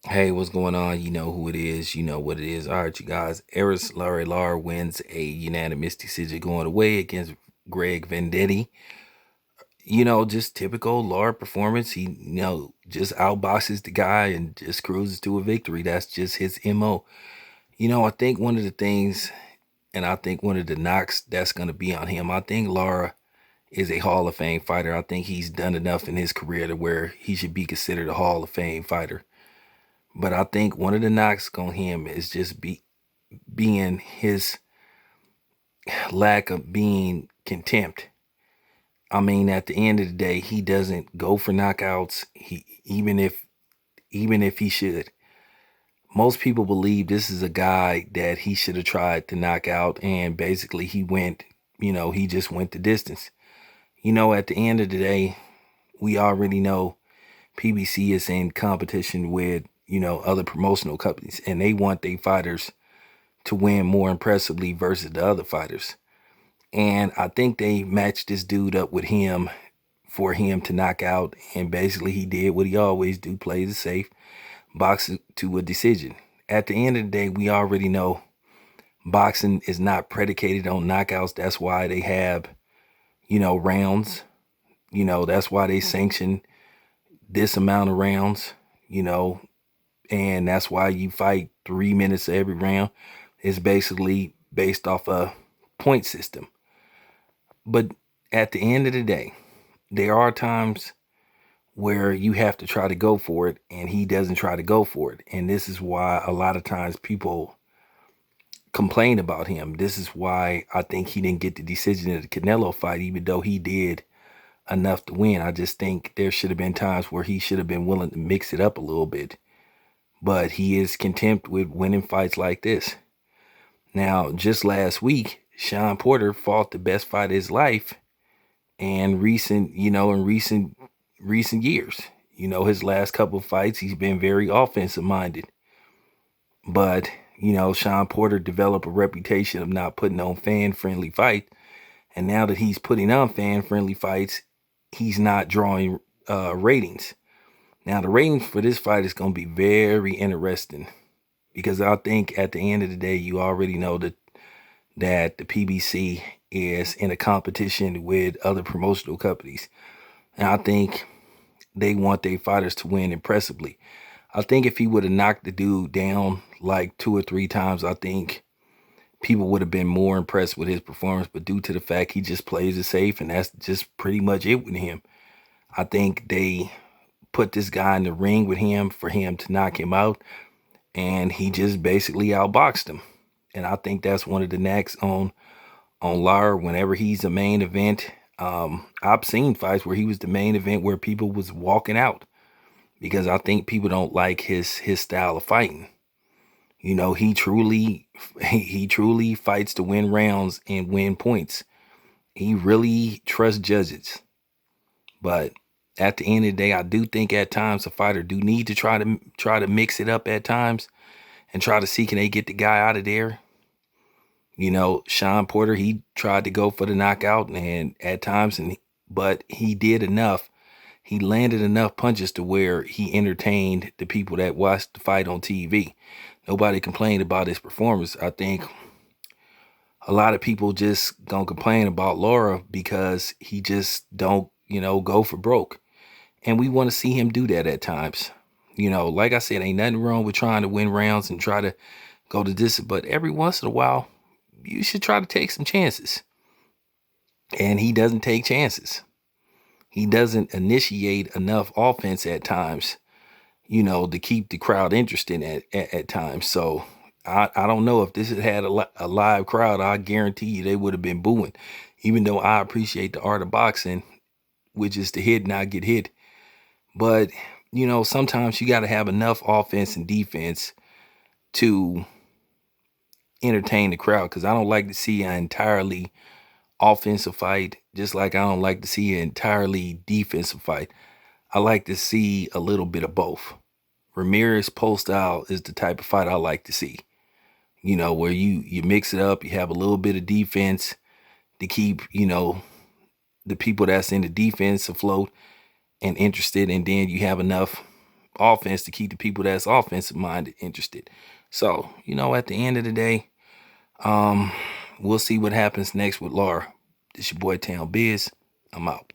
Hey, what's going on? You know who it is. You know what it is. All right, you guys. Lara wins a unanimous decision going away against Greg Vendetti. Just typical Lara performance. He, just outboxes the guy and just cruises to a victory. That's just his MO. I think one of the things, and I think one of the knocks that's going to be on him, I think Lara is a Hall of Fame fighter. I think he's done enough in his career to where he should be considered a Hall of Fame fighter. But I think one of the knocks on him is just being his lack of being contempt. I mean, at the end of the day, he doesn't go for knockouts. He even if he should. Most people believe this is a guy that he should have tried to knock out, and basically he just went the distance. At the end of the day, we already know PBC is in competition with, other promotional companies, and they want their fighters to win more impressively versus the other fighters. And I think they matched this dude up with him for him to knock out. And basically he did what he always do, plays it safe, box it to a decision. At the end of the day, we already know boxing is not predicated on knockouts. That's why they have, rounds. That's why they sanction this amount of rounds, you know, and that's why you fight 3 minutes every round. It's basically based off a point system. But at the end of the day, there are times where you have to try to go for it, and he doesn't try to go for it. And this is why a lot of times people complain about him. This is why I think he didn't get the decision in the Canelo fight, even though he did enough to win. I just think there should have been times where he should have been willing to mix it up a little bit. But he is content with winning fights like this. Now, just last week, Sean Porter fought the best fight of his life and in recent years. His last couple of fights, he's been very offensive minded. But, Sean Porter developed a reputation of not putting on fan friendly fight. And now that he's putting on fan friendly fights, he's not drawing ratings. Now, the ratings for this fight is going to be very interesting because I think at the end of the day, you already know that the PBC is in a competition with other promotional companies. And I think they want their fighters to win impressively. I think if he would have knocked the dude down like 2 or 3 times, I think people would have been more impressed with his performance. But due to the fact he just plays it safe, and that's just pretty much it with him. I think they put this guy in the ring with him for him to knock him out, and he just basically outboxed him. And I think that's one of the knacks on Lara whenever he's a main event. I've seen fights where he was the main event where people was walking out because I think people don't like his style of fighting. He truly fights to win rounds and win points. He really trusts judges. But at the end of the day, I do think at times a fighter do need to try to mix it up at times and try to see can they get the guy out of there. Sean Porter, he tried to go for the knockout and at times, but he did enough. He landed enough punches to where he entertained the people that watched the fight on TV. Nobody complained about his performance. I think a lot of people just gonna complain about Lara because he just don't, go for broke. And we want to see him do that at times. Like I said, ain't nothing wrong with trying to win rounds and try to go to distance, but every once in a while, you should try to take some chances. And he doesn't take chances. He doesn't initiate enough offense at times, to keep the crowd interested at times. So I don't know if this had had a live crowd, I guarantee you they would have been booing. Even though I appreciate the art of boxing, which is to hit, not get hit. But, sometimes you got to have enough offense and defense to entertain the crowd, because I don't like to see an entirely offensive fight, just like I don't like to see an entirely defensive fight. I like to see a little bit of both. Ramirez post style is the type of fight I like to see. Where you mix it up, you have a little bit of defense to keep, the people that's in the defense afloat and interested, and then you have enough offense to keep the people that's offensive minded interested. So, at the end of the day, we'll see what happens next with Lara. This your boy Town Biz. I'm out.